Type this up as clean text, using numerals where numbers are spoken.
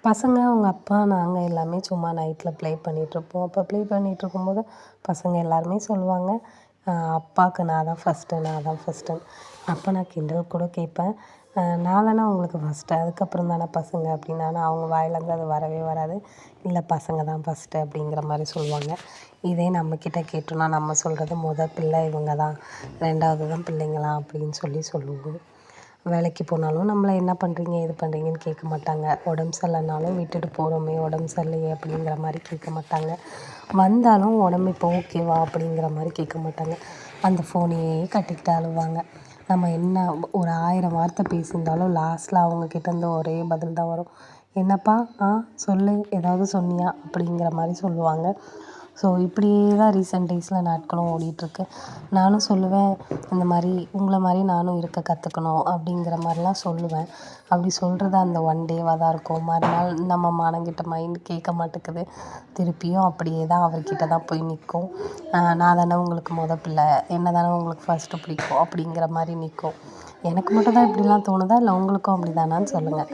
பசங்க, அவங்க அப்பா, நாங்கள் எல்லாமே சும்மா நைட்டில் ப்ளே பண்ணிகிட்ருப்போம். அப்போ ப்ளே பண்ணிகிட்ருக்கும்போது பசங்க எல்லாருமே சொல்லுவாங்க, அப்பாவுக்கு நான் தான் ஃபஸ்ட்டு, நான் தான் ஃபஸ்ட்டுன்னு. அப்போ நான் கிண்டல் கூட கேட்பேன், நான் தானே உங்களுக்கு ஃபஸ்ட்டு, அதுக்கப்புறம் தானே பசங்க அப்படின்னு. ஆனால் அவங்க வாயிலேருந்து அது வரவே வராது. இல்லை, பசங்க தான் ஃபஸ்ட்டு அப்படிங்கிற மாதிரி சொல்லுவாங்க. இதே நம்மக்கிட்ட கேட்டோம்னா நம்ம சொல்கிறது, பிள்ளை இவங்க தான், 2வது தான் பிள்ளைங்களாம் அப்படின்னு சொல்லுவோம். வேலைக்கு போனாலும் நம்மள என்ன பண்ணுறீங்க, ஏது பண்ணுறீங்கன்னு கேட்க மாட்டாங்க. உடம்பு சரியில்லனாலும் விட்டுட்டு போகிறோமே, உடம்பு சரியில்லையே அப்படிங்கிற மாதிரி கேட்க மாட்டாங்க. வந்தாலும் உடம்பு இப்போ ஓகேவா அப்படிங்கிற மாதிரி கேட்க மாட்டாங்க. அந்த ஃபோனையே கட்டிக்கிட்டு அழுவாங்க. நம்ம என்ன ஒரு 1000 வார்த்தை பேசியிருந்தாலும் லாஸ்ட்டில் அவங்கக்கிட்டேருந்து ஒரே பதில் தான் வரும். என்னப்பா, சொல்லு, ஏதாவது சொன்னியா அப்படிங்கிற மாதிரி சொல்லுவாங்க. ஸோ இப்படியே தான் ரீசெண்ட் டேஸில் நாட்களும் ஓடிட்டுருக்கு. நானும் சொல்லுவேன், இந்த மாதிரி உங்களை மாதிரி நானும் இருக்க கற்றுக்கணும் அப்படிங்கிற மாதிரிலாம் சொல்லுவேன். அப்படி சொல்கிறது அந்த ஒன் டேவாக தான் இருக்கும். மறுநாள் நம்ம மானங்கிட்ட மைண்ட் கேட்க மாட்டேக்குது. திருப்பியும் அப்படியே தான் அவர்கிட்ட தான் போய் நிற்கும். நான் தானே உங்களுக்கு பிள்ளை, என்ன தானே உங்களுக்கு ஃபஸ்ட்டு பிடிக்கும் அப்படிங்கிற மாதிரி நிற்கும். எனக்கு மட்டும் தான் இப்படிலாம் தோணுதா, இல்லை உங்களுக்கும் அப்படி தானான்னு சொல்லுங்கள்.